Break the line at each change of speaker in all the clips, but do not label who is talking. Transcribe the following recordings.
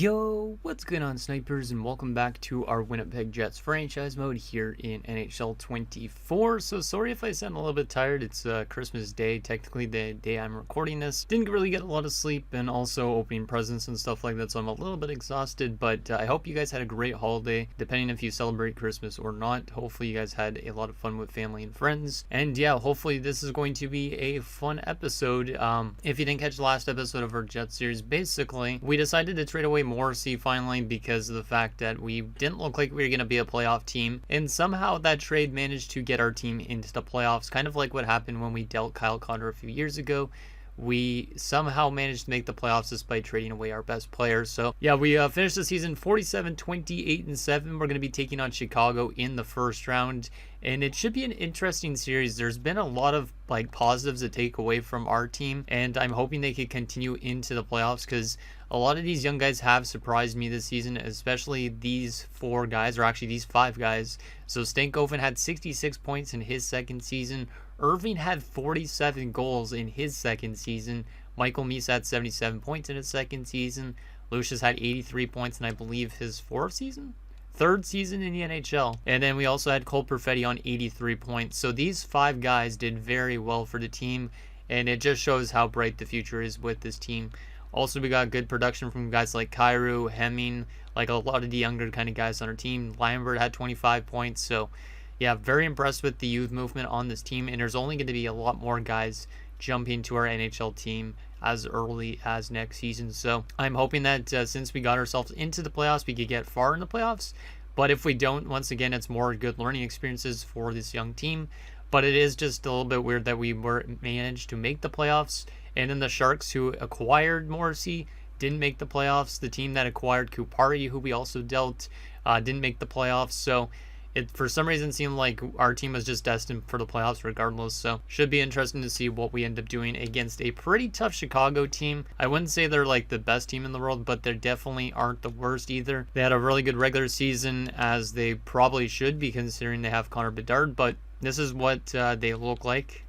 Yo, what's going on, snipers, and welcome back to our Winnipeg Jets franchise mode here in NHL 24. So sorry if I sound a little bit tired. It's Christmas Day, technically the day I'm recording this. Didn't really get a lot of sleep, and also opening presents and stuff like that, so I'm a little bit exhausted, but I hope you guys had a great holiday, depending if you celebrate Christmas or not. Hopefully you guys had a lot of fun with family and friends, and yeah, hopefully this is going to be a fun episode. If you didn't catch the last episode of our Jets series, basically, we decided to trade away Morrissey finally because of the fact that we didn't look like we were going to be a playoff team, and somehow that trade managed to get our team into the playoffs, kind of like what happened when we dealt Kyle Connor a few years ago. We somehow managed to make the playoffs despite trading away our best players. So yeah, we finished the season 47-28-7. We're going to be taking on Chicago in the first round, and it should be an interesting series. There's been a lot of positives to take away from our team, and I'm hoping they could continue into the playoffs because a lot of these young guys have surprised me this season, especially these four guys, or actually these five guys. So Stankoven had 66 points in his second season. Irving had 47 goals in his second season. Michael Meese had 77 points in his second season. Lucius had 83 points in, I believe, his third season in the NHL. And then we also had Cole Perfetti on 83 points. So these five guys did very well for the team, and it just shows how bright the future is with this team. Also, we got good production from guys like Kyrou, Hemming, like a lot of the younger kind of guys on our team. Lambert had 25 points. So yeah, very impressed with the youth movement on this team, and there's only going to be a lot more guys jumping to our NHL team as early as next season. So I'm hoping that since we got ourselves into the playoffs, we could get far in the playoffs. But if we don't, once again, it's more good learning experiences for this young team. But it is just a little bit weird that we managed to make the playoffs, and then the Sharks, who acquired Morrissey, didn't make the playoffs. The team that acquired Kupari, who we also dealt, didn't make the playoffs. So it, for some reason, seemed like our team was just destined for the playoffs regardless. So should be interesting to see what we end up doing against a pretty tough Chicago team. I wouldn't say they're like the best team in the world, but they definitely aren't the worst either. They had a really good regular season, as they probably should be considering they have Connor Bedard, but this is what they look like.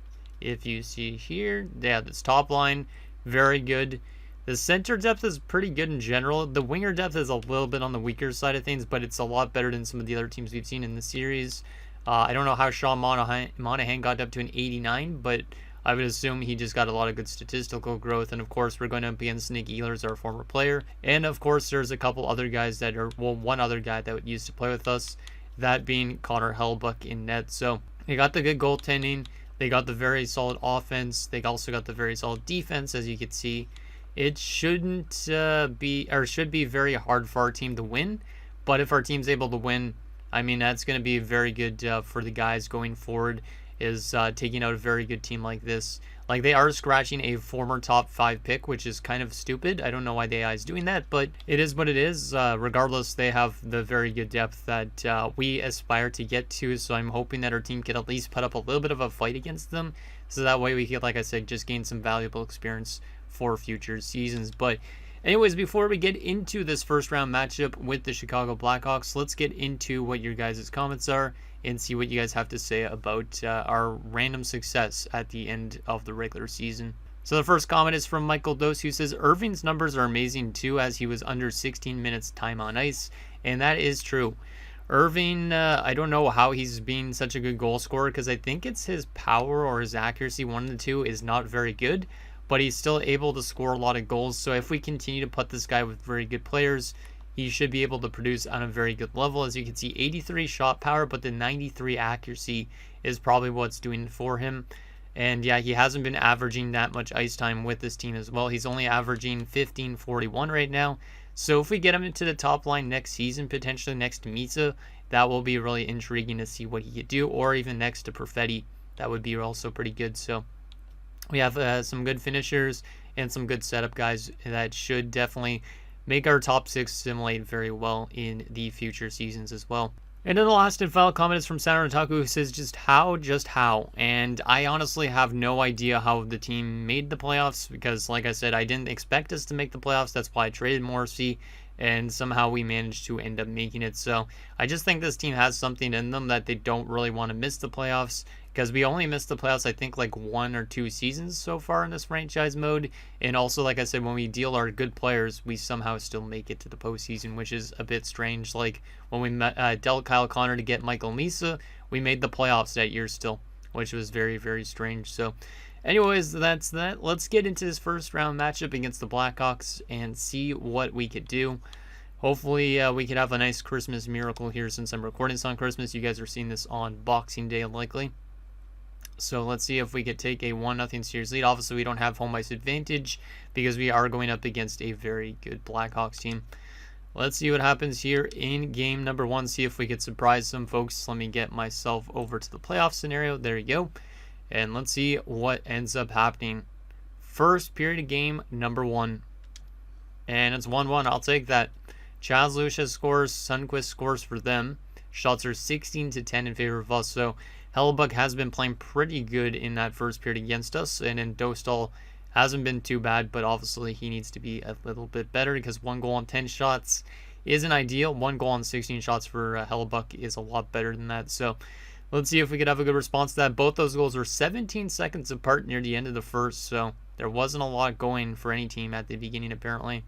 If you see here, yeah, this top line, very good. The center depth is pretty good in general. The winger depth is a little bit on the weaker side of things, but it's a lot better than some of the other teams we've seen in the series. I don't know how Sean Monahan got up to an 89, but I would assume he just got a lot of good statistical growth. And of course, we're going to be against Nick Ehlers, our former player. And of course, there's a couple other guys that are, well, one other guy that used to play with us, that being Connor Hellbuck in net. So they got the good goaltending. They got the very solid offense. They also got the very solid defense, as you can see. It shouldn't be, or should be, very hard for our team to win. But if our team's able to win, I mean, that's going to be very good for the guys going forward, is taking out a very good team like this. Like, they are scratching a former top 5 pick, which is kind of stupid. I don't know why the AI is doing that, but it is what it is. Regardless, they have the very good depth that we aspire to get to, so I'm hoping that our team can at least put up a little bit of a fight against them, so that way we can, like I said, just gain some valuable experience for future seasons. But anyways, before we get into this first round matchup with the Chicago Blackhawks, let's get into what your guys' comments are and see what you guys have to say about our random success at the end of the regular season. So the first comment is from Michael Dose, who says, Irving's numbers are amazing too, as he was under 16 minutes time on ice. And that is true. Irving, I don't know how he's being such a good goal scorer, because I think it's his power or his accuracy, one of the two, is not very good. But he's still able to score a lot of goals. So if we continue to put this guy with very good players, he should be able to produce on a very good level. As you can see, 83 shot power, but the 93 accuracy is probably what's doing it for him. And yeah, he hasn't been averaging that much ice time with this team as well. He's only averaging 15.41 right now. So if we get him into the top line next season, potentially next to Misa, that will be really intriguing to see what he could do. Or even next to Perfetti, that would be also pretty good. So we have some good finishers and some good setup guys that should definitely make our top 6 simulate very well in the future seasons as well. And then the last and final comment is from Saturn Otaku, who says, just how? And I honestly have no idea how the team made the playoffs, because like I said, I didn't expect us to make the playoffs. That's why I traded Morrissey. and somehow we managed to end up making it. So I just think this team has something in them that they don't really want to miss the playoffs, because we only missed the playoffs I think like 1 or 2 seasons so far in this franchise mode. And also, like I said, when we deal our good players, we somehow still make it to the postseason, which is a bit strange. Like when we dealt Kyle Connor to get Michael Misa, we made the playoffs that year still, which was very, very strange. So anyways, that's that. Let's get into this first round matchup against the Blackhawks and see what we could do. Hopefully, we could have a nice Christmas miracle here since I'm recording this on Christmas. You guys are seeing this on Boxing Day likely. So let's see if we could take a 1-0 series lead. Obviously, we don't have home ice advantage because we are going up against a very good Blackhawks team. Let's see what happens here in game number 1. See if we could surprise some folks. Let me get myself over to the playoff scenario. There you go. And let's see what ends up happening. First period of game number 1. And it's 1-1. I'll take that. Chaz Lucia scores. Sundqvist scores for them. Shots are 16-10 in favor of us. So Hellebuck has been playing pretty good in that first period against us. And then Dostal hasn't been too bad, but obviously he needs to be a little bit better because 1 goal on 10 shots isn't ideal. 1 goal on 16 shots for Hellebuck is a lot better than that. So let's see if we could have a good response to that. Both those goals were 17 seconds apart near the end of the first, so there wasn't a lot going for any team at the beginning apparently.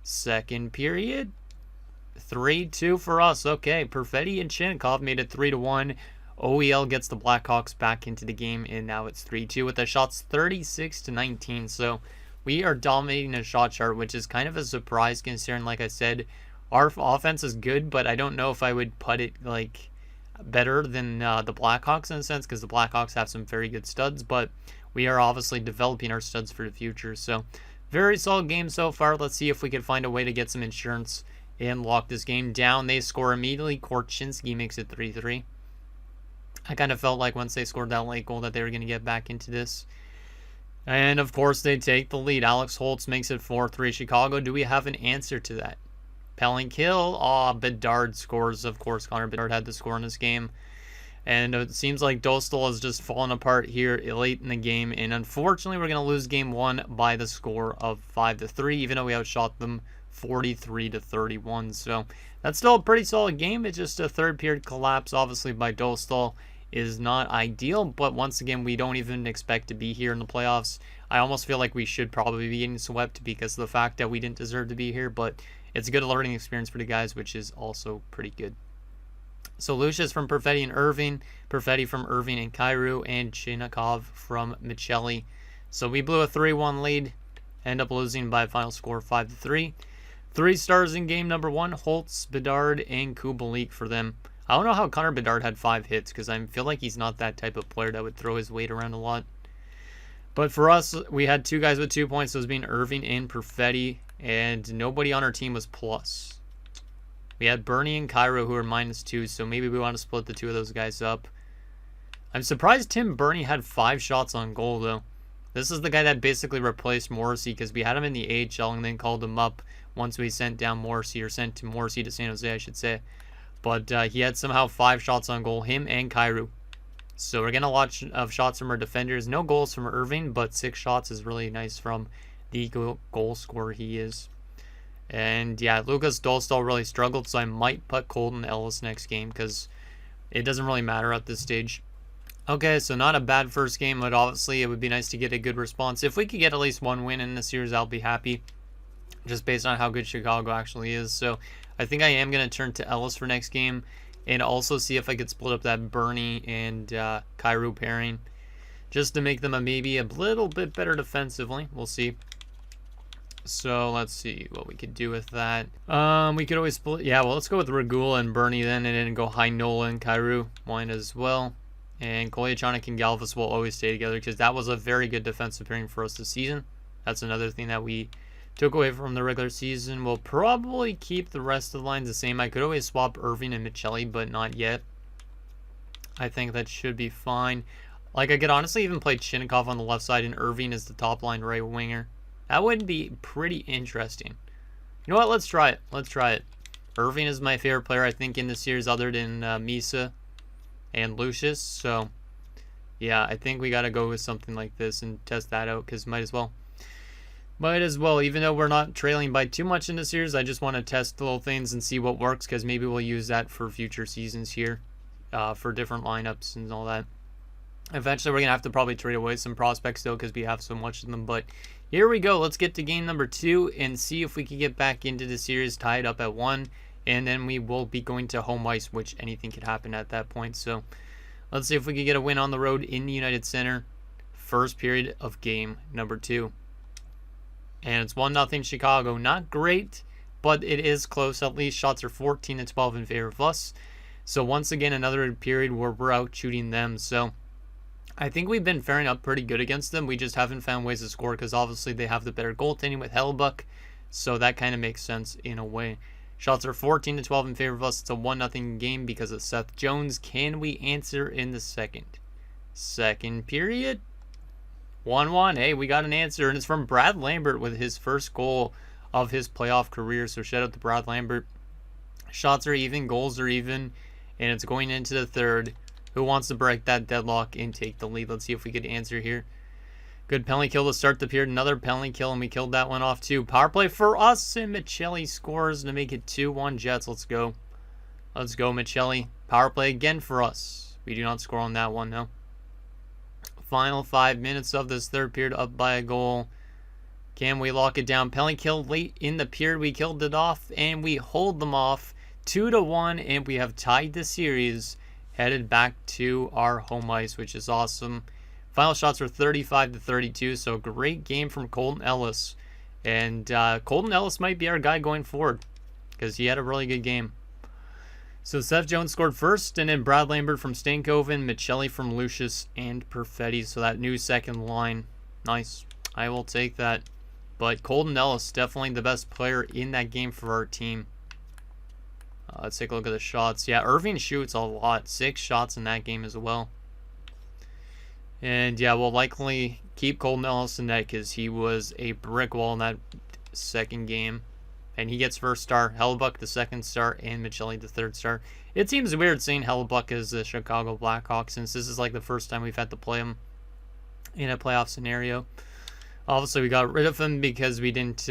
Second period, 3-2 for us. Okay, Perfetti and Chinikov made it 3-1. OEL gets the Blackhawks back into the game, and now it's 3-2 with the shots 36-19. So we are dominating the shot chart, which is kind of a surprise considering, like I said, our offense is good, but I don't know if I would put it like better than the Blackhawks in a sense, because the Blackhawks have some very good studs, but we are obviously developing our studs for the future. So very solid game so far. Let's see if we can find a way to get some insurance and lock this game down. They score immediately. Korchinski makes it 3-3. I kind of felt like once they scored that late goal that they were going to get back into this. And of course they take the lead. Alex Holtz makes it 4-3. Chicago, do we have an answer to that? Pelling kill. Bedard scores. Of course, Connor Bedard had the score in this game. And it seems like Dostal has just fallen apart here late in the game. And unfortunately, we're going to lose game 1 by the score of 5-3, even though we outshot them 43-31. So that's still a pretty solid game. It's just a third period collapse, obviously, by Dostal is not ideal. But once again, we don't even expect to be here in the playoffs. I almost feel like we should probably be getting swept because of the fact that we didn't deserve to be here. But it's a good learning experience for the guys, which is also pretty good. So Lucius from Perfetti and Irving, Perfetti from Irving and Kyrou, and Chinikov from Michelli. So we blew a 3-1 lead, end up losing by a final score of 5-3. 3 stars in game number 1, Holtz, Bedard, and Kubalik for them. I don't know how Connor Bedard had 5 hits because I feel like he's not that type of player that would throw his weight around a lot. But for us, we had 2 guys with 2 points, those being Irving and Perfetti, and nobody on our team was plus. We had Bernie and Kyrou who are -2, so maybe we want to split the 2 of those guys up. I'm surprised Tim Bernie had 5 shots on goal, though. This is the guy that basically replaced Morrissey because we had him in the AHL and then called him up once we sent down Morrissey, or sent Morrissey to San Jose, I should say. But he had somehow 5 shots on goal, him and Kyrou. So we're getting a lot of shots from our defenders. No goals from Irving, but 6 shots is really nice from the goal scorer he is. And yeah, Lucas Dostal really struggled, so I might put Colton Ellis next game because it doesn't really matter at this stage. Okay, so not a bad first game, but obviously it would be nice to get a good response. If we could get at least 1 win in the series, I'll be happy, just based on how good Chicago actually is. So I think I am going to turn to Ellis for next game and also see if I could split up that Bernie and Kyrou pairing just to make them maybe a little bit better defensively. We'll see. So let's see what we could do with that. We could always split. Yeah, well, let's go with Regula and Bernie then, and then go Heinola and Kyrou. Wine as well. And Kolyachonic and Galvis will always stay together because that was a very good defensive pairing for us this season. That's another thing that we took away from the regular season. We'll probably keep the rest of the lines the same. I could always swap Irving and Michelli, but not yet. I think that should be fine. Like, I could honestly even play Chinikov on the left side and Irving as the top line right winger. That would be pretty interesting. You know what? Let's try it. Let's try it. Irving is my favorite player, I think, in the series other than Misa and Lucius. So, yeah, I think we got to go with something like this and test that out because might as well. Might as well, even though we're not trailing by too much in the series. I just want to test little things and see what works, because maybe we'll use that for future seasons here, for different lineups and all that. Eventually, we're going to have to probably trade away some prospects, though, because we have so much of them. But here we go. Let's get to game number 2 and see if we can get back into the series tied up at 1. And then we will be going to home ice, which anything could happen at that point. So let's see if we can get a win on the road in the United Center. First period of game number 2. And it's 1-0 Chicago. Not great, but it is close. At least shots are 14-12 in favor of us. So once again, another period where we're out shooting them. So I think we've been faring up pretty good against them. We just haven't found ways to score, because obviously they have the better goaltending with Hellebuck. So that kind of makes sense in a way. Shots are 14-12 in favor of us. It's a 1-0 game because of Seth Jones. Can we answer in the second period? 1-1. Hey, we got an answer, and it's from Brad Lambert with his first goal of his playoff career. So shout out to Brad Lambert. Shots are even, goals are even, and it's going into the third. Who wants to break that deadlock and take the lead? Let's see if we could answer here. Good penalty kill to start the period. Another penalty kill, and we killed that one off too. Power play for us, and Michelli scores to make it 2-1 Jets. Let's go. Let's go, Michelli. Power play again for us. We do not score on that one, though. Final 5 minutes of this third period, up by a goal. Can we lock it down? Penalty kill late in the period. We killed it off, and we hold them off 2-1, and we have tied the series, headed back to our home ice, which is awesome. Final shots were 35-32, so great game from Colton Ellis. And Colton Ellis might be our guy going forward, because he had a really good game. So Seth Jones scored first, and then Brad Lambert from Stankoven, Michelli from Lucius, and Perfetti. So that new second line, nice. I will take that. But Colton Ellis, definitely the best player in that game for our team. Let's take a look at the shots. Yeah, Irving shoots a lot. 6 shots in that game as well. And yeah, we'll likely keep Colton Ellis in net, because he was a brick wall in that second game. And he gets first star, Hellebuck the second star, and Michelli the third star. It seems weird seeing Hellebuck as the Chicago Blackhawks, since this is like the first time we've had to play him in a playoff scenario. Obviously, we got rid of him because we didn't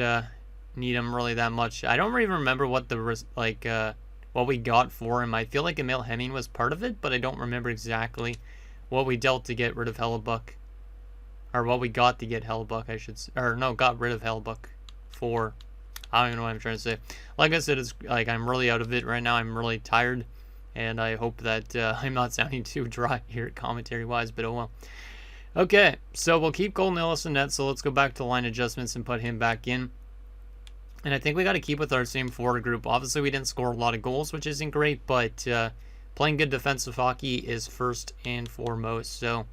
need him really that much. I don't even remember what the what we got for him. I feel like Emil Hemming was part of it, but I don't remember exactly what we dealt to get rid of Hellebuck. Or what we got to get Hellebuck, I should say. Or no, got rid of Hellebuck for. I don't even know what I'm trying to say. Like I said, it's like I'm really out of it right now. I'm really tired, and I hope that I'm not sounding too dry here commentary-wise, but oh well. Okay, so we'll keep Colton Ellis in net, so let's go back to line adjustments and put him back in. And I think we got to keep with our same forward group. Obviously, we didn't score a lot of goals, which isn't great, but playing good defensive hockey is first and foremost. So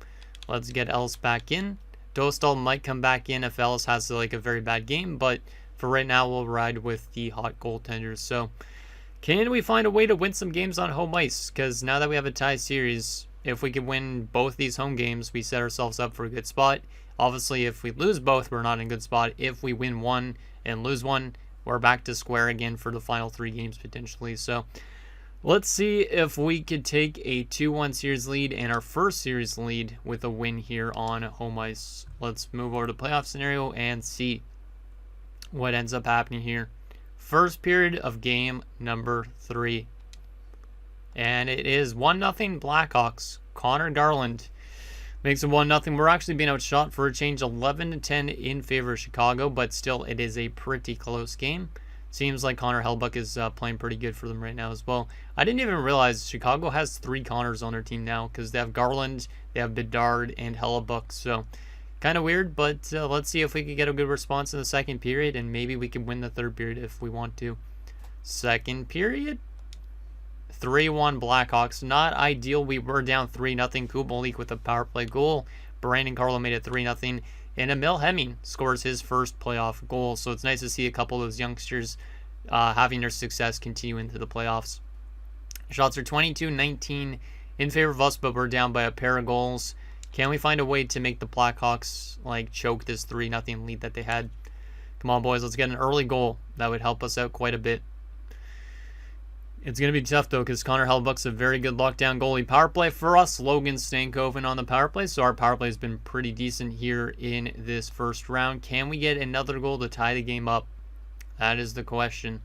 let's get Ellis back in. Dostal might come back in if Ellis has like a very bad game, but for right now, we'll ride with the hot goaltenders. So can we find a way to win some games on home ice? Because now that we have a tie series, if we can win both these home games, we set ourselves up for a good spot. Obviously, if we lose both, we're not in a good spot. If we win one and lose one, we're back to square again for the final 3 games potentially. So let's see if we could take a 2-1 series lead and our first series lead with a win here on home ice. Let's move over to the playoff scenario and see what ends up happening here. First period of game number 3. And it is 1-0 Blackhawks. Connor Garland makes it 1-0. We're actually being outshot for a change, 11-10 in favor of Chicago, but still it is a pretty close game. Seems like Connor Hellebuck is playing pretty good for them right now as well. I didn't even realize Chicago has 3 Connors on their team now, because they have Garland, they have Bedard, and Hellebuck. So kind of weird, but let's see if we can get a good response in the second period, and maybe we can win the third period if we want to. Second period, 3-1 Blackhawks. Not ideal. We were down 3-0. Kubalik with a power play goal. Brandon Carlo made it 3-0. And Emil Hemming scores his first playoff goal. So it's nice to see a couple of those youngsters having their success continue into the playoffs. Shots are 22-19 in favor of us, but we're down by a pair of goals. Can we find a way to make the Blackhawks choke this 3-0 lead that they had? Come on, boys. Let's get an early goal. That would help us out quite a bit. It's going to be tough, though, because Connor Hellebuyck's a very good lockdown goalie. Power play for us, Logan Stankoven on the power play. So our power play has been pretty decent here in this first round. Can we get another goal to tie the game up? That is the question.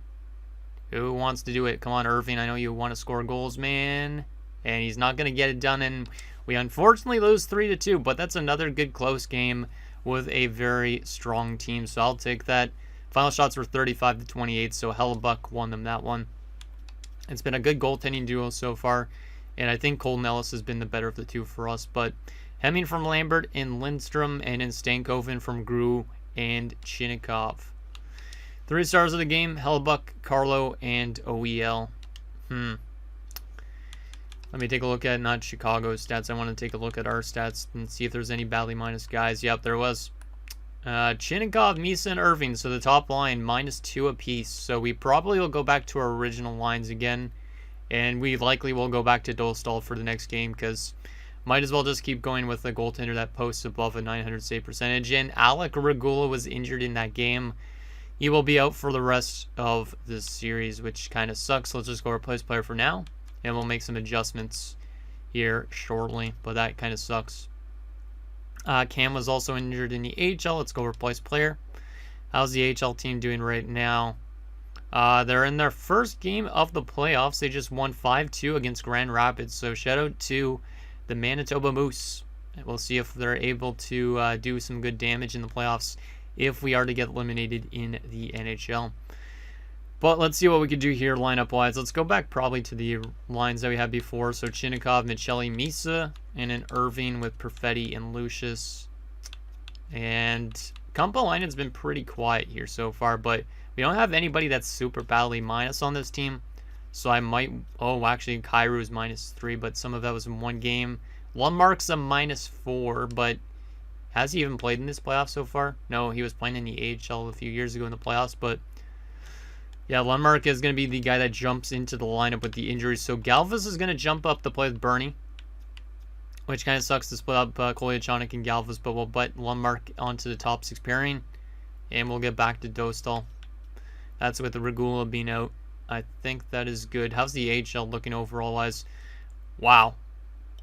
Who wants to do it? Come on, Irving. I know you want to score goals, man. And he's not going to get it done. And we unfortunately lose 3-2. But that's another good close game with a very strong team. So I'll take that. Final shots were 35-28. So Hellebuyck won them that one. It's been a good goaltending duo so far, and I think Colton Ellis has been the better of the two for us. But Hemming from Lambert and Lindstrom, and then Stankoven from Grew and Chinnikov. 3 stars of the game, Hellebuyck, Carlo, and OEL. Let me take a look at not Chicago's stats. I want to take a look at our stats and see if there's any badly minus guys. Yep, there was. Chinnikov, Misa, and Irving. So the top line, -2 apiece. So we probably will go back to our original lines again. And we likely will go back to Dostal for the next game, because might as well just keep going with a goaltender that posts above a 900 save percentage. And Alec Regula was injured in that game. He will be out for the rest of this series, which kind of sucks. Let's just go replace player for now. And we'll make some adjustments here shortly. But that kind of sucks. Cam was also injured in the AHL. Let's go replace player. How's the AHL team doing right now? They're in their first game of the playoffs. They just won 5-2 against Grand Rapids. So shout out to the Manitoba Moose. We'll see if they're able to do some good damage in the playoffs if we are to get eliminated in the NHL. But let's see what we could do here lineup-wise. Let's go back probably to the lines that we had before. So Chinnikov, Michelli, Misa, and then Irving with Perfetti and Lucius. And Kumpalainen's been pretty quiet here so far, but we don't have anybody that's super badly minus on this team. So I might... Oh, actually, Kairu is -3, but some of that was in one game. Lundmark's a -4, but has he even played in this playoff so far? No, he was playing in the AHL a few years ago in the playoffs, but... Yeah, Lundmark is going to be the guy that jumps into the lineup with the injuries. So Galvas is going to jump up to play with Bernie, which kind of sucks to split up Kolyachonok and Galvas, but we'll put Lundmark onto the top 6 pairing, and we'll get back to Dostal. That's with the Regula being out. I think that is good. How's the AHL looking overall-wise? Wow.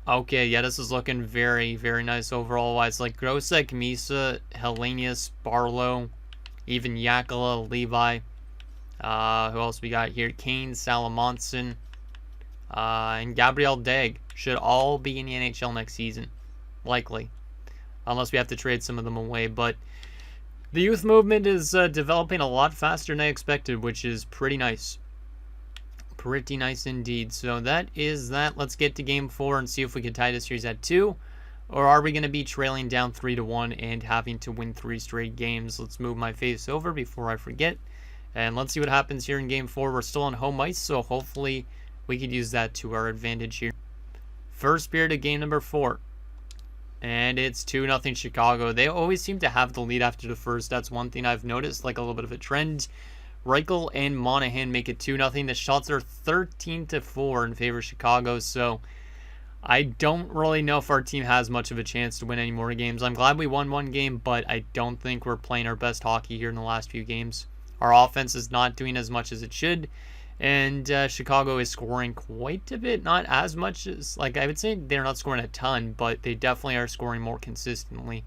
Okay, yeah, this is looking very, very nice overall-wise. Like Grosek, Misa, Hellenius, Barlow, even Yakala, Levi. Who else we got here? Kane, Salamonson, and Gabriel Degg should all be in the NHL next season. Likely. Unless we have to trade some of them away. But the youth movement is developing a lot faster than I expected, which is pretty nice. Pretty nice indeed. So that is that. Let's get to Game 4 and see if we can tie this series at 2. Or are we going to be trailing down 3-1 and having to win 3 straight games? Let's move my face over before I forget. And let's see what happens here in Game 4. We're still on home ice, so hopefully we could use that to our advantage here. First period of game number 4. And it's 2-0 Chicago. They always seem to have the lead after the first. That's one thing I've noticed, like a little bit of a trend. Reichel and Monahan make it 2-0. The shots are 13-4 in favor of Chicago, so I don't really know if our team has much of a chance to win any more games. I'm glad we won one game, but I don't think we're playing our best hockey here in the last few games. Our offense is not doing as much as it should, and Chicago is scoring quite a bit. Not as much as, like, I would say they're not scoring a ton, but they definitely are scoring more consistently.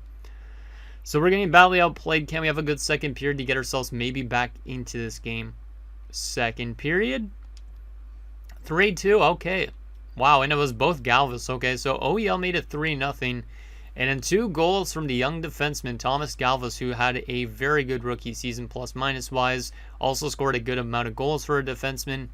So we're getting badly outplayed. Can we have a good second period to get ourselves maybe back into this game? Second period. 3-2, okay. Wow, and it was both Galvas. Okay, so OEL made it 3-0. And then 2 goals from the young defenseman, Thomas Galvas, who had a very good rookie season plus-minus wise. Also scored a good amount of goals for a defenseman.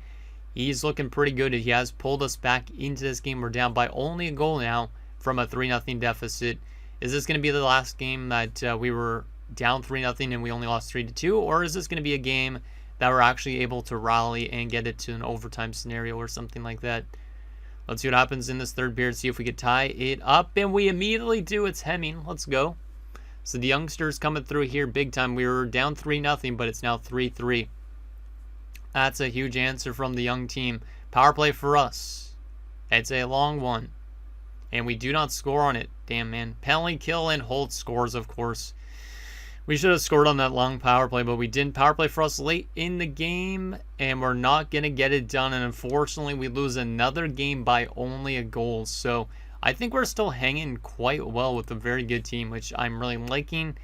He's looking pretty good. He has pulled us back into this game. We're down by only a goal now from a 3-0 deficit. Is this going to be the last game that we were down 3-0 and we only lost 3-2? Or is this going to be a game that we're actually able to rally and get it to an overtime scenario or something like that? Let's see what happens in this third period, see if we could tie it up. And we immediately do. It's Hemming. Let's go. So the youngsters coming through here big time. We were down 3-0, but it's now 3-3. That's a huge answer from the young team. Power play for us. It's a long one. And we do not score on it. Damn, man. Penalty kill and hold scores, of course. We should have scored on that long power play, but we didn't. Power play for us late in the game, and we're not going to get it done. And unfortunately, we lose another game by only a goal. So I think we're still hanging quite well with a very good team, which I'm really liking.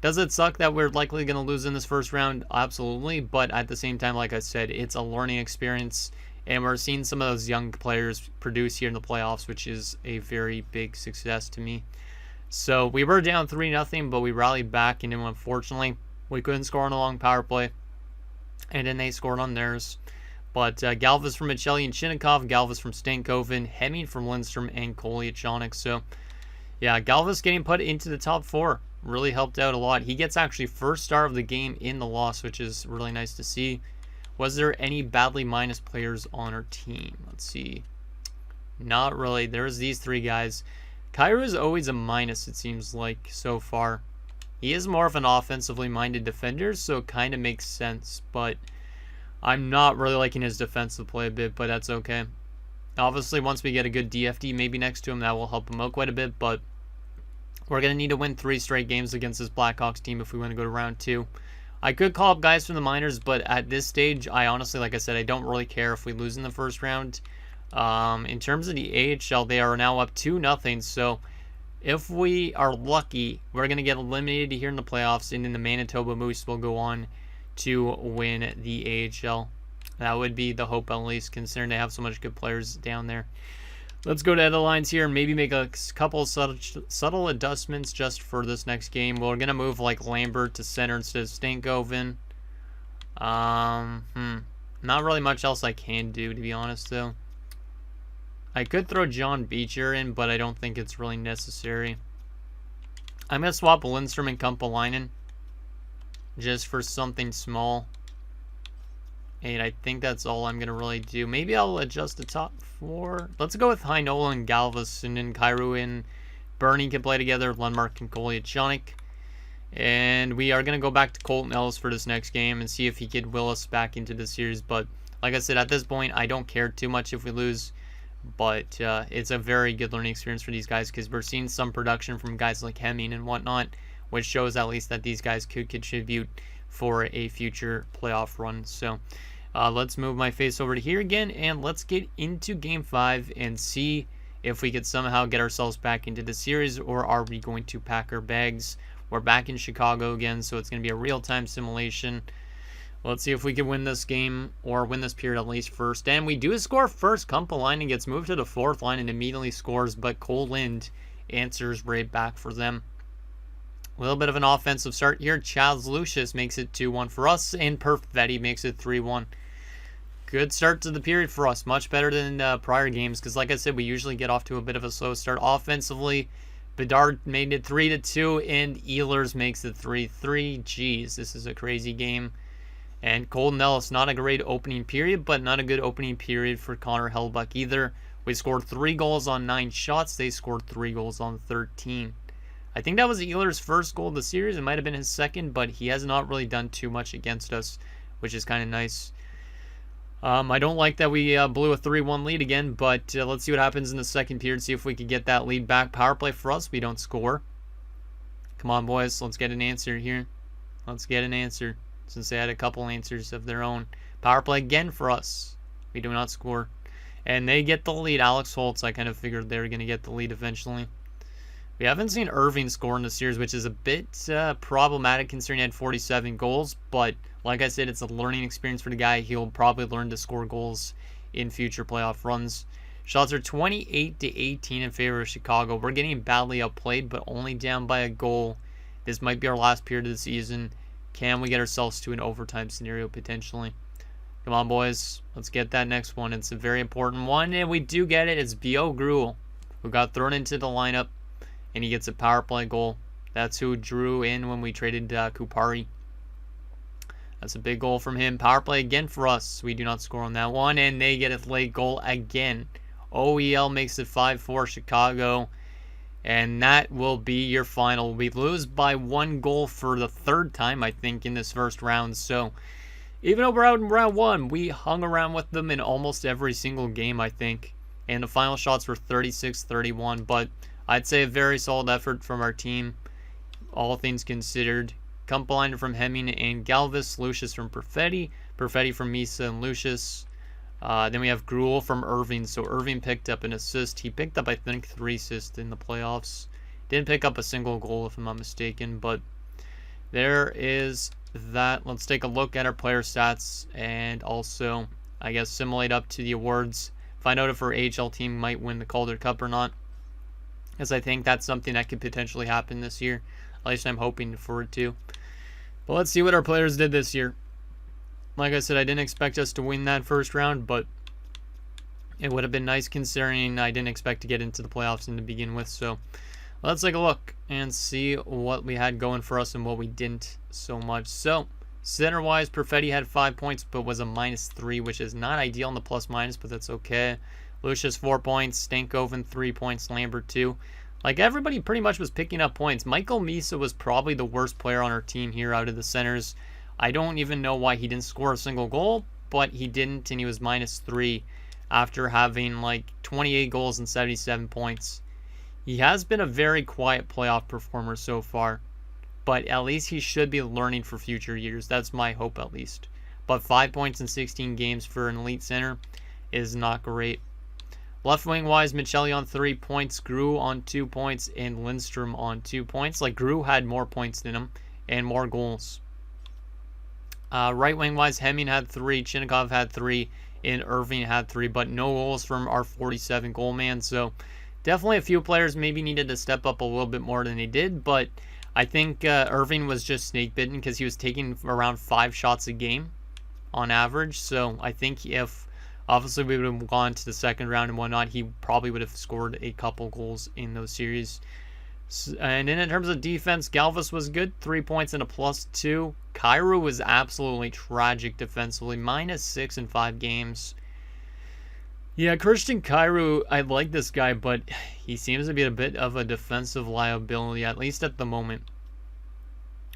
Does it suck that we're likely going to lose in this first round? Absolutely. But at the same time, like I said, it's a learning experience. And we're seeing some of those young players produce here in the playoffs, which is a very big success to me. So we were down 3-0, but we rallied back, and then unfortunately we couldn't score on a long power play, and then they scored on theirs. But Galvis from Michelli and Chinnikov, Galvis from Stankoven, Hemming from Lindstrom, and Kolyachonic. So yeah, Galvis getting put into the top 4 really helped out a lot. He gets actually first star of the game in the loss, which is really nice to see. Was there any badly minus players on our team? Let's see. Not really. There's these 3 guys. Kyrou is always a minus, it seems like, so far. He is more of an offensively minded defender, so it kind of makes sense, but I'm not really liking his defensive play a bit, but that's okay. Obviously, once we get a good DFD maybe next to him, that will help him out quite a bit, but we're going to need to win 3 straight games against this Blackhawks team if we want to go to round 2. I could call up guys from the minors, but at this stage, I honestly, like I said, I don't really care if we lose in the first round. In terms of the AHL, they are now up 2-0, so if we are lucky, we're going to get eliminated here in the playoffs, and then the Manitoba Moose will go on to win the AHL. That would be the hope, at least, considering they have so much good players down there. Let's go to edit lines here and maybe make a couple of subtle adjustments just for this next game. We're going to move like Lambert to center instead of Stankoven. Not really much else I can do, to be honest, though. I could throw John Beecher in, but I don't think it's really necessary. I'm going to swap Lindstrom and Kumpalainen just for something small. And I think that's all I'm going to really do. Maybe I'll adjust the top 4. Let's go with Heinola and Galvis, and then Kyrou and Bernie can play together, Lundmark and Kolyachonic. And we are going to go back to Colton Ellis for this next game and see if he could will us back into the series. But like I said, at this point, I don't care too much if we lose. But it's a very good learning experience for these guys because we're seeing some production from guys like Hemming and whatnot, which shows at least that these guys could contribute for a future playoff run. So let's move my face over to here again, and let's get into Game 5 and see if we could somehow get ourselves back into the series, or are we going to pack our bags? We're back in Chicago again, so it's going to be a real-time simulation. Let's see if we can win this game, or win this period at least first. And we do score first. Kumpalainen gets moved to the 4th line and immediately scores, but Cole Lind answers right back for them. A little bit of an offensive start here. Chaz Lucius makes it 2-1 for us, and Perfetti makes it 3-1. Good start to the period for us. Much better than prior games, because like I said, we usually get off to a bit of a slow start offensively. Bedard made it 3-2, and Ehlers makes it 3-3. Jeez, this is a crazy game. And Colton Ellis, not a great opening period, but not a good opening period for Connor Hellebuyck either. We scored 3 goals on 9 shots. They scored 3 goals on 13. I think that was Ehlers' first goal of the series. It might have been his second, but he has not really done too much against us, which is kind of nice. I don't like that we blew a 3-1 lead again, but let's see what happens in the second period, see if we can get that lead back. Power play for us. We don't score. Come on, boys. Let's get an answer here. Let's get an answer, since they had a couple answers of their own. Power play again for us. We do not score. And they get the lead. Alex Holtz, I kind of figured they were going to get the lead eventually. We haven't seen Irving score in the series, which is a bit problematic considering he had 47 goals. But like I said, it's a learning experience for the guy. He'll probably learn to score goals in future playoff runs. Shots are 28-18 in favor of Chicago. We're getting badly outplayed, but only down by a goal. This might be our last period of the season. Can we get ourselves to an overtime scenario potentially? Come on, boys. Let's get that next one. It's a very important one, and we do get it. It's Bio Gruel, who got thrown into the lineup, and he gets a power play goal. That's who drew in when we traded Kupari. That's a big goal from him. Power play again for us. We do not score on that one, and they get a late goal again. OEL makes it 5-4 Chicago. And that will be your final. We lose by 1 goal for the 3rd time, I think, in this first round. So, even though we're out in round 1, we hung around with them in almost every single game, I think. And the final shots were 36-31. But I'd say a very solid effort from our team, all things considered. Kumpelainen from Hemming and Galvis, Lucius from Perfetti, Perfetti from Misa and Lucius. Then we have Gruel from Irving. So Irving picked up an assist. He picked up, I think, 3 assists in the playoffs. Didn't pick up a single goal, if I'm not mistaken. But there is that. Let's take a look at our player stats and also, I guess, simulate up to the awards. Find out if our AHL team might win the Calder Cup or not. Because I think that's something that could potentially happen this year. At least I'm hoping for it to. But let's see what our players did this year. Like I said, I didn't expect us to win that first round, but it would have been nice considering I didn't expect to get into the playoffs to begin with. So let's take a look and see what we had going for us and what we didn't so much. So center-wise, Perfetti had 5 points, but was a -3, which is not ideal in the plus-minus, but that's okay. Lucius 4 points, Stankoven 3 points, Lambert 2. Like, everybody pretty much was picking up points. Michael Misa was probably the worst player on our team here out of the centers. I don't even know why he didn't score a single goal, but he didn't, and he was -3 after having like 28 goals and 77 points. He has been a very quiet playoff performer so far, but at least he should be learning for future years. That's my hope, at least. But 5 points in 16 games for an elite center is not great. Left wing wise, Michelli on 3 points, Grew on 2 points, and Lindstrom on 2 points. Like, Grew had more points than him and more goals. Right wing wise, Hemming had 3, Chinnikov had 3, and Irving had 3, but no goals from our 47 goal man. So definitely a few players maybe needed to step up a little bit more than they did, but I think Irving was just snake bitten because he was taking around 5 shots a game on average. So I think if obviously we would have gone to the second round and whatnot, he probably would have scored a couple goals in those series. And then in terms of defense, Galvis was good, 3 points and a +2. Kyrou was absolutely tragic defensively, -6 in 5 games. Yeah, Christian Kyrou, I like this guy, but he seems to be a bit of a defensive liability, at least at the moment.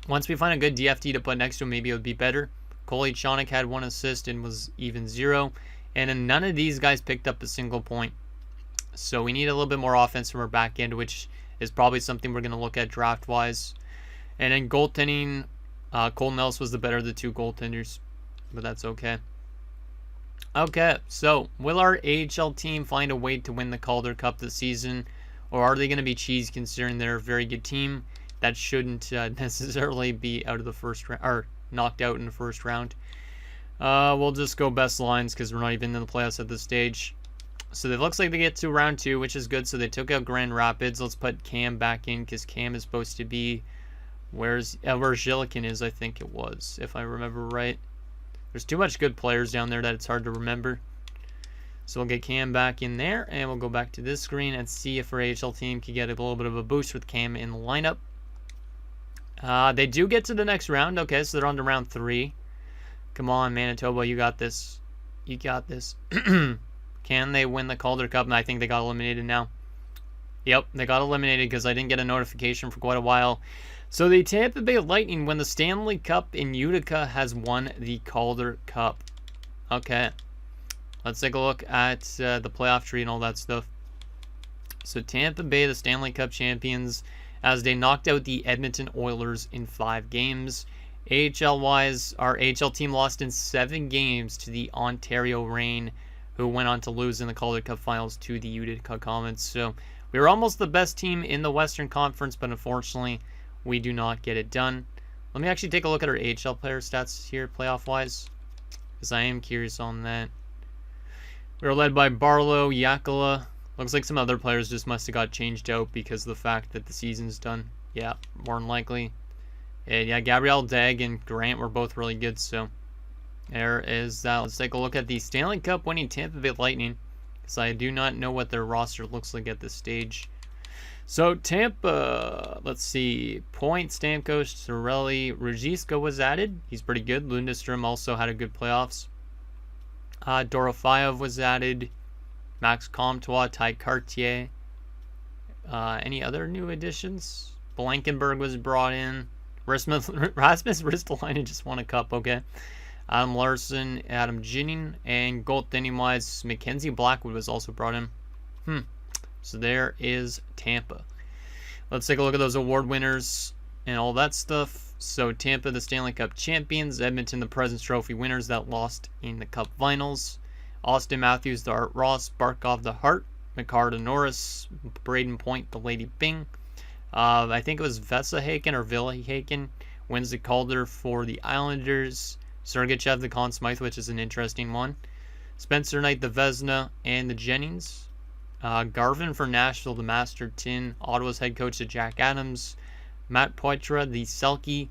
Once we find a good DFT to put next to him, maybe it would be better. Kolyachonok had 1 assist and was even 0. And then none of these guys picked up a single point. So we need a little bit more offense from our back end, which is probably something we're going to look at draft-wise. And then goaltending, Cole Nelson was the better of the 2 goaltenders, but that's okay. Okay, so will our AHL team find a way to win the Calder Cup this season, or are they going to be cheese considering they're a very good team that shouldn't necessarily be out of the first round or knocked out in the first round? We'll just go best lines because we're not even in the playoffs at this stage. So it looks like they get to round 2, which is good. So they took out Grand Rapids. Let's put Cam back in because Cam is supposed to be where Zhilikin is, I think it was, if I remember right. There's too much good players down there that it's hard to remember. So we'll get Cam back in there, and we'll go back to this screen and see if our AHL team can get a little bit of a boost with Cam in the lineup. They do get to the next round. Okay, so they're on to round 3. Come on, Manitoba, you got this. You got this. Can they win the Calder Cup? And I think they got eliminated now. Yep, they got eliminated because I didn't get a notification for quite a while. So the Tampa Bay Lightning win the Stanley Cup, and Utica has won the Calder Cup. Okay, let's take a look at the playoff tree and all that stuff. So Tampa Bay, the Stanley Cup champions, as they knocked out the Edmonton Oilers in 5 games. AHL-wise, our AHL team lost in 7 games to the Ontario Reign, who went on to lose in the Calder Cup Finals to the Utica Comets. So we were almost the best team in the Western Conference, but unfortunately, we do not get it done. Let me actually take a look at our AHL player stats here, playoff-wise, because I am curious on that. We were led by Barlow, Yakala. Looks like some other players just must have got changed out because of the fact that the season's done. Yeah, more than likely. And yeah, Gabriel Dag and Grant were both really good, so there is that. Let's take a look at the Stanley Cup winning Tampa Bay Lightning, because I do not know what their roster looks like at this stage. So Tampa, let's see, Point, Stamkos, Cirelli, Ruzicka was added. He's pretty good. Lundestrom also had a good playoffs. Dorofeyev was added. Max Comtois, Ty Cartier. Any other new additions? Blankenberg was brought in. Rasmus Ristolainen just won a cup, okay. Adam Larson, Adam Ginning, and goaltending-wise, Mackenzie Blackwood was also brought in. So there is Tampa. Let's take a look at those award winners and all that stuff. So Tampa, the Stanley Cup champions. Edmonton, the President's Trophy winners that lost in the Cup Finals. Austin Matthews, the Art Ross. Barkov, the Hart. McCarr, the Norris. Braden Point, the Lady Bing. I think it was Vesahaken or Villahaken wins the Calder for the Islanders. Sergachev, the Conn Smythe, which is an interesting one. Spencer Knight, the Vezina, and the Jennings. Garvin for Nashville, the Masterton. Ottawa's head coach, the Jack Adams. Matt Poitras, the Selke.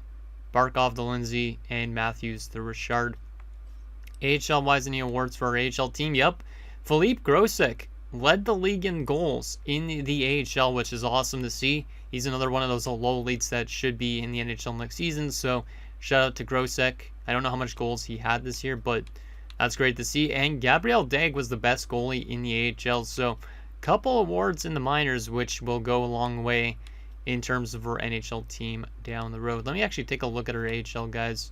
Barkov, the Lindsay. And Matthews, the Richard. AHL-wise, any awards for our AHL team? Yep. Philippe Grosek led the league in goals in the AHL, which is awesome to see. He's another one of those low leads that should be in the NHL next season, so shout out to Grosek. I don't know how much goals he had this year, but that's great to see. And Gabriel Dag was the best goalie in the AHL, so couple awards in the minors, which will go a long way in terms of our NHL team down the road. Let me actually take a look at our AHL guys.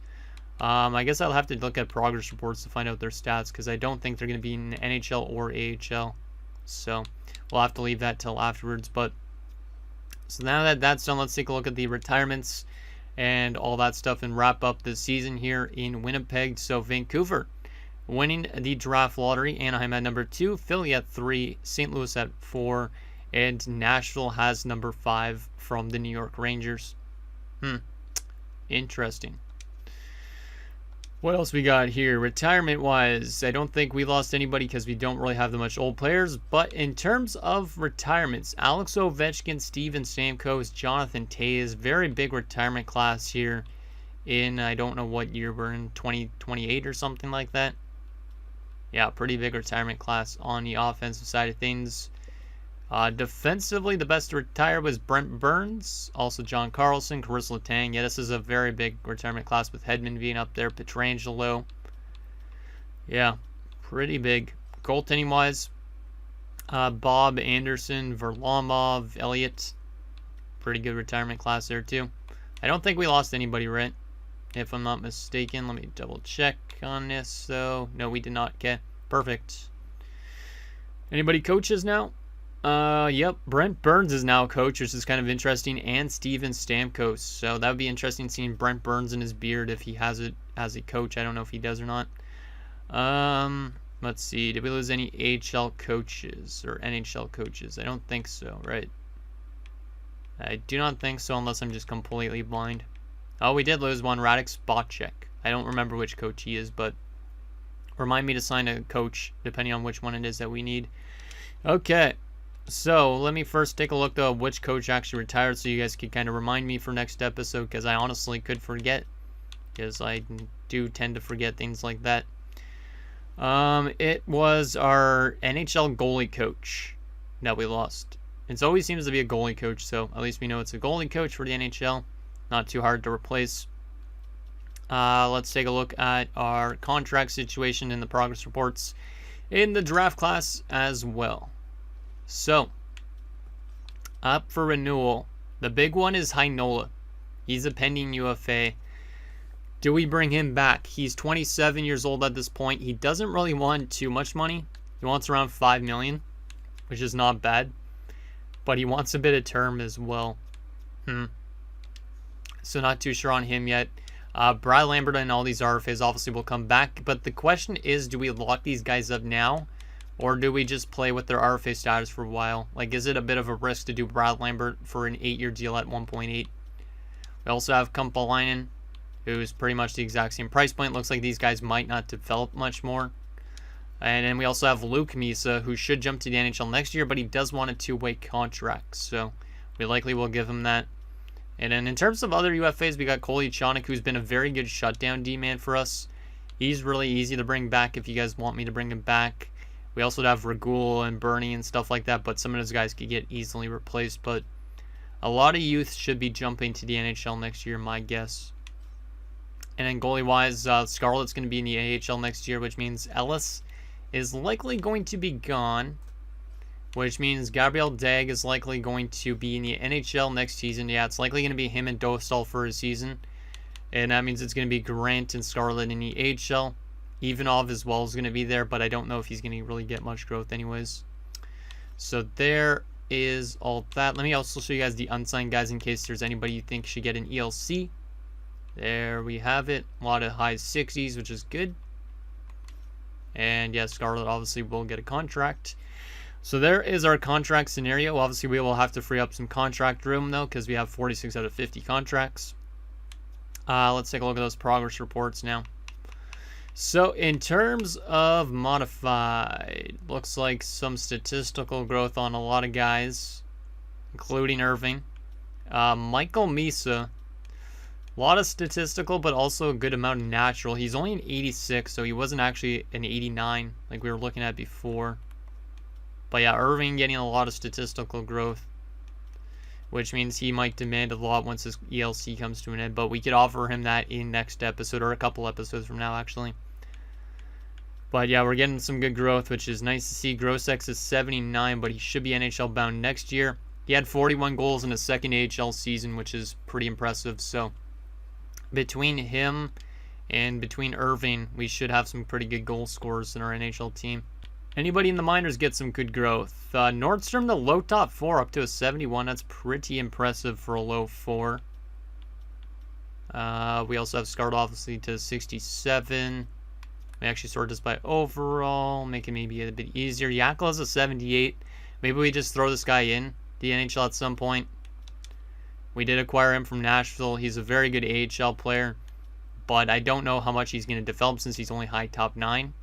I guess I'll have to look at progress reports to find out their stats, because I don't think they're going to be in NHL or AHL. So we'll have to leave that till afterwards. But so now that that's done, let's take a look at the retirements and all that stuff and wrap up the season here in Winnipeg. So Vancouver winning the draft lottery. Anaheim at number 2, Philly at 3, St. Louis at 4, and Nashville has number 5 from the New York Rangers. Interesting. What else we got here? Retirement-wise, I don't think we lost anybody because we don't really have that much old players. But in terms of retirements, Alex Ovechkin, Steven Stamkos, Jonathan Toews, very big retirement class here in, I don't know what year we're in, 2028 or something like that. Yeah, pretty big retirement class on the offensive side of things. Defensively, the best to retire was Brent Burns, also John Carlson, Chris Letang. Yeah, this is a very big retirement class with Hedman being up there, Pietrangelo. Yeah, pretty big. Goaltending-wise, Bob Anderson, Varlamov, Elliott. Pretty good retirement class there, too. I don't think we lost anybody, right? If I'm not mistaken. Let me double-check on this, though. No, we did not. Okay, perfect. Anybody coaches now? Yep, Brent Burns is now a coach, which is kind of interesting, and Steven Stamkos. So that would be interesting seeing Brent Burns in his beard if he has it as a coach. I don't know if he does or not. Let's see. Did we lose any AHL coaches or NHL coaches? I don't think so, right? I do not think so unless I'm just completely blind. Oh, we did lose one, Radek Spacek. I don't remember which coach he is, but remind me to sign a coach depending on which one it is that we need. Okay. So, let me first take a look, though, at which coach actually retired so you guys can kind of remind me for next episode, because I honestly could forget, because I do tend to forget things like that. It was our NHL goalie coach that we lost. It always seems to be a goalie coach, so at least we know it's a goalie coach for the NHL. Not too hard to replace. Let's take a look at our contract situation in the progress reports in the draft class as well. So, up for renewal. The big one is Heinola. He's a pending UFA. Do we bring him back? He's 27 years old at this point. He doesn't really want too much money. He wants around $5 million, which is not bad. But he wants a bit of term as well. So not too sure on him yet. Brad Lambert and all these RFAs obviously will come back. But the question is, do we lock these guys up now? Or do we just play with their RFA status for a while? Like, is it a bit of a risk to do Brad Lambert for an 8-year deal at 1.8? We also have Kumpalainen, who's pretty much the exact same price point. Looks like these guys might not develop much more. And then we also have Luke Misa, who should jump to the NHL next year, but he does want a 2-way contract. So we likely will give him that. And then in terms of other UFAs, we got Coley Chonik, who's been a very good shutdown D-man for us. He's really easy to bring back if you guys want me to bring him back. We also have Regul and Bernie and stuff like that, but some of those guys could get easily replaced. But a lot of youth should be jumping to the NHL next year, my guess. And then goalie-wise, Scarlett's going to be in the AHL next year, which means Ellis is likely going to be gone, which means Gabriel Dag is likely going to be in the NHL next season. Yeah, it's likely going to be him and Dostal for a season. And that means it's going to be Grant and Scarlett in the AHL. Ivanov as well is going to be there, but I don't know if he's going to really get much growth anyways. So there is all that. Let me also show you guys the unsigned guys in case there's anybody you think should get an ELC. There we have it. A lot of high 60s, which is good. And yeah, Scarlett obviously will get a contract. So there is our contract scenario. Obviously, we will have to free up some contract room, though, because we have 46 out of 50 contracts. Let's take a look at those progress reports now. So in terms of modified, looks like some statistical growth on a lot of guys, including Irving. Michael Misa, a lot of statistical, but also a good amount of natural. He's only an 86, so he wasn't actually an 89 like we were looking at before. But yeah, Irving getting a lot of statistical growth, which means he might demand a lot once his ELC comes to an end. But we could offer him that in next episode, or a couple episodes from now, actually. But yeah, we're getting some good growth, which is nice to see. Gross X is 79, but he should be NHL bound next year. He had 41 goals in his second AHL season, which is pretty impressive. So between him and between Irving, we should have some pretty good goal scorers in our NHL team. Anybody in the minors get some good growth. Nordstrom, the low top 4, up to a 71. That's pretty impressive for a low 4. We also have Scarlett, obviously, to 67. We actually sort this by overall, make it maybe a bit easier. Yakula's a 78. Maybe we just throw this guy in the NHL at some point. We did acquire him from Nashville. He's a very good AHL player, but I don't know how much he's going to develop since he's only high top 9.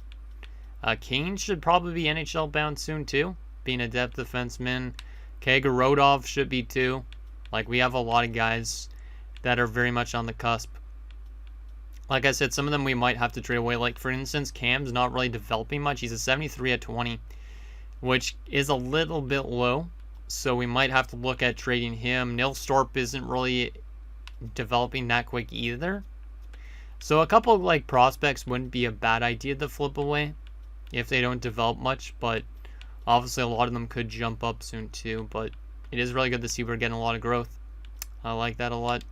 Kane should probably be NHL bound soon too, being a depth defenseman. Kagorodov should be too. Like, we have a lot of guys that are very much on the cusp. Like I said, some of them we might have to trade away. Like, for instance, Cam's not really developing much. He's a 73 at 20, which is a little bit low. So we might have to look at trading him. Nilstorp isn't really developing that quick either. So a couple of, like, prospects wouldn't be a bad idea to flip away if they don't develop much. But obviously a lot of them could jump up soon too. But it is really good to see we're getting a lot of growth. I like that a lot.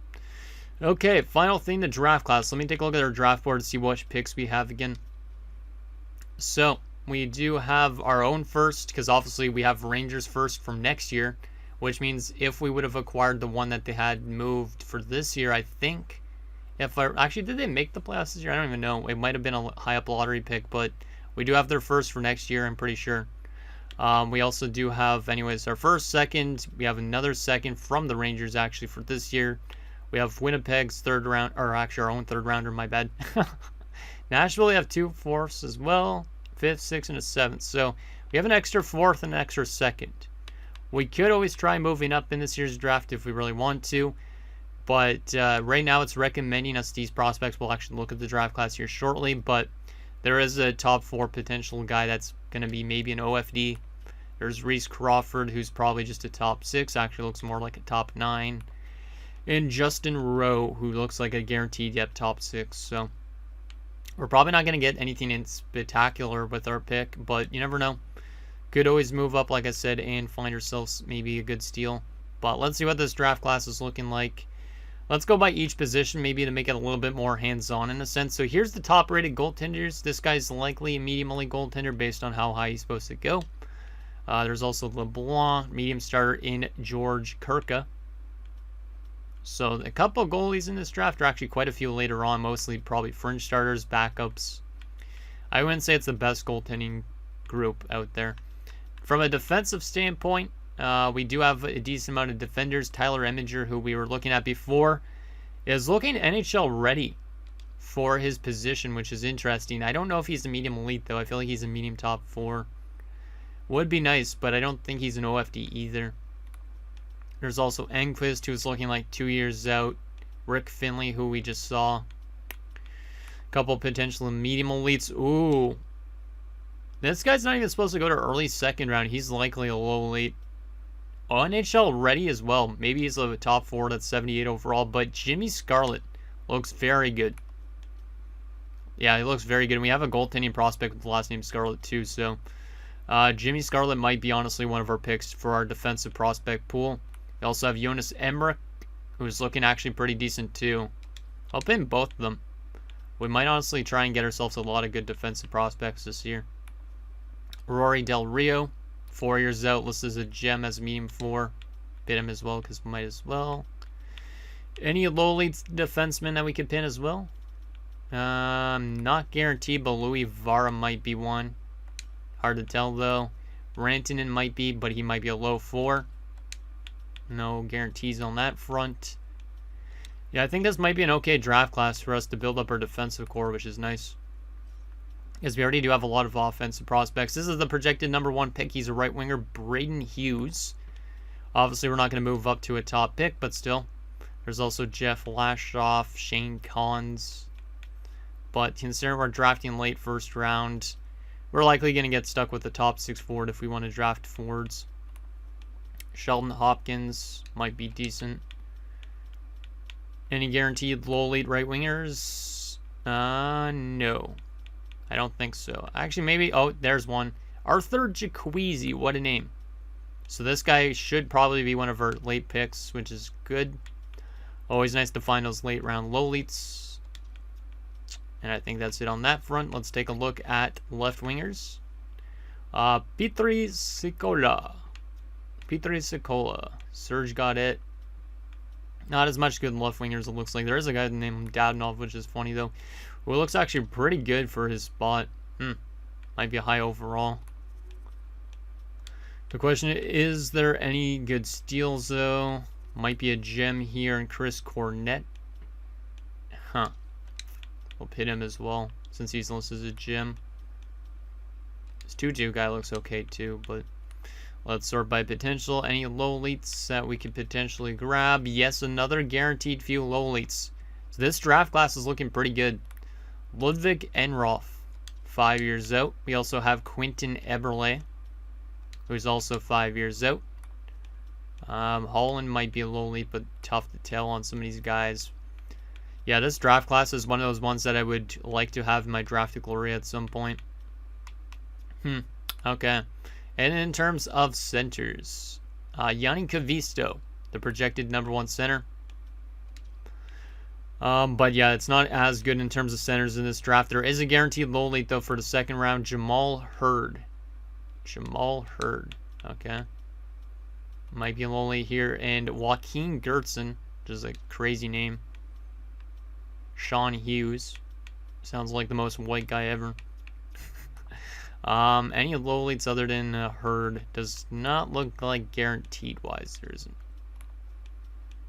Okay, final thing, the draft class. Let me take a look at our draft board to see what picks we have again. So, we do have our own first, because obviously we have Rangers first from next year, which means if we would have acquired the one that they had moved for this year, I think, actually, did they make the playoffs this year? I don't even know. It might have been a high up lottery pick, but we do have their first for next year, I'm pretty sure. We also do have, anyways, our first, second. We have another second from the Rangers, actually, for this year. We have Winnipeg's third round, or actually our own third rounder, my bad. Nashville, we have 2 fourths as well. 5th, 6th, and a 7th. So we have an extra 4th and an extra 2nd. We could always try moving up in this year's draft if we really want to. But right now it's recommending us these prospects. We'll actually look at the draft class here shortly. But there is a top 4 potential guy that's going to be maybe an OFD. There's Reese Crawford, who's probably just a top 6. Actually looks more like a top 9. And Justin Rowe, who looks like a guaranteed top 6. So we're probably not going to get anything in spectacular with our pick, but you never know. Could always move up, like I said, and find ourselves maybe a good steal. But let's see what this draft class is looking like. Let's go by each position, maybe to make it a little bit more hands-on in a sense. So here's the top-rated goaltenders. This guy's likely a medium-only goaltender based on how high he's supposed to go. There's also LeBlanc, medium starter in George Kirka. So a couple of goalies in this draft are actually quite a few later on, mostly probably fringe starters, backups. I wouldn't say it's the best goaltending group out there. From a defensive standpoint, we do have a decent amount of defenders. Tyler Eminger, who we were looking at before, is looking NHL ready for his position, which is interesting. I don't know if he's a medium elite, though. I feel like he's a medium top 4. Would be nice, but I don't think he's an OFD either. There's also Enquist, who's looking like 2 years out. Rick Finley, who we just saw. A couple potential medium elites. Ooh. This guy's not even supposed to go to early second round. He's likely a low late. NHL ready as well. Maybe he's a top 4, that's 78 overall. But Jimmy Scarlett looks very good. Yeah, he looks very good. And we have a goaltending prospect with the last name Scarlett too. So Jimmy Scarlett might be honestly one of our picks for our defensive prospect pool. We also have Jonas Emmerich, who's looking actually pretty decent too. I'll pin both of them. We might honestly try and get ourselves a lot of good defensive prospects this year. Rory Del Rio, 4 years out, listed as a gem as medium 4. Bid him as well because we might as well. Any low leads defensemen that we could pin as well? Not guaranteed, but Louis Vara might be one. Hard to tell though. Rantanen might be, but he might be a low 4. No guarantees on that front. Yeah, I think this might be an okay draft class for us to build up our defensive core, which is nice. Because we already do have a lot of offensive prospects. This is the projected #1 pick. He's a right winger, Braden Hughes. Obviously, we're not going to move up to a top pick, but still. There's also Jeff Lashoff, Shane Collins. But considering we're drafting late first round, we're likely going to get stuck with the top 6 forward if we want to draft forwards. Sheldon Hopkins might be decent. Any guaranteed low lead right wingers? No. I don't think so. Actually, maybe. Oh, there's one. Arthur Jaquizi. What a name. So this guy should probably be one of our late picks, which is good. Always nice to find those late round low leads. And I think that's it on that front. Let's take a look at left wingers. Petri Sikola. Serge got it. Not as much good left wingers, it looks like. There is a guy named Dadonov, which is funny, though. Who looks actually pretty good for his spot. Might be a high overall. The question is there any good steals, though? Might be a gem here in Chris Cornett. We'll pit him as well, since he's listed as a gem. This 2-2 guy looks okay, too, but... Let's sort by potential. Any low leads that we could potentially grab? Yes, another guaranteed few low leads. So this draft class is looking pretty good. Ludwig Enroth, 5 years out. We also have Quentin Eberle, who's also 5 years out. Holland might be a low lead, but tough to tell on some of these guys. Yeah, this draft class is one of those ones that I would like to have in my draft to glory at some point. Okay. And in terms of centers, Yanni Kavisto, the projected #1 center. But yeah, it's not as good in terms of centers in this draft. There is a guaranteed low lead, though, for the second round. Jamal Hurd. Okay. Might be a low lead here. And Joaquin Gertzen, which is a crazy name. Sean Hughes. Sounds like the most white guy ever. Any low leads other than Hurd does not look like guaranteed wise there isn't.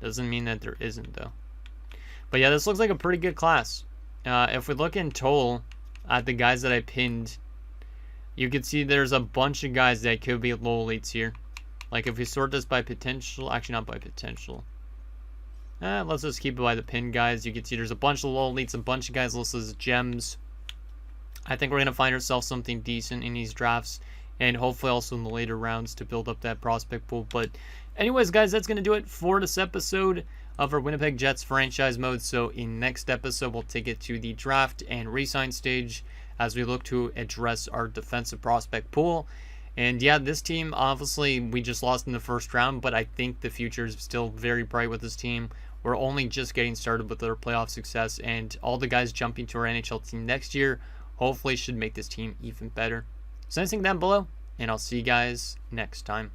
Doesn't mean that there isn't though. But yeah, this looks like a pretty good class. If we look in total at the guys that I pinned, you can see there's a bunch of guys that could be low leads here. Like if we sort this by potential, actually not by potential. Let's just keep it by the pin guys. You can see there's a bunch of low leads, a bunch of guys listed as gems. I think we're going to find ourselves something decent in these drafts, and hopefully also in the later rounds to build up that prospect pool. But anyways, guys, that's going to do it for this episode of our Winnipeg Jets franchise mode. So in next episode, we'll take it to the draft and re-sign stage as we look to address our defensive prospect pool. And yeah, this team, obviously, we just lost in the first round, but I think the future is still very bright with this team. We're only just getting started with our playoff success, and all the guys jumping to our NHL team next year hopefully should make this team even better. So anything down below, and I'll see you guys next time.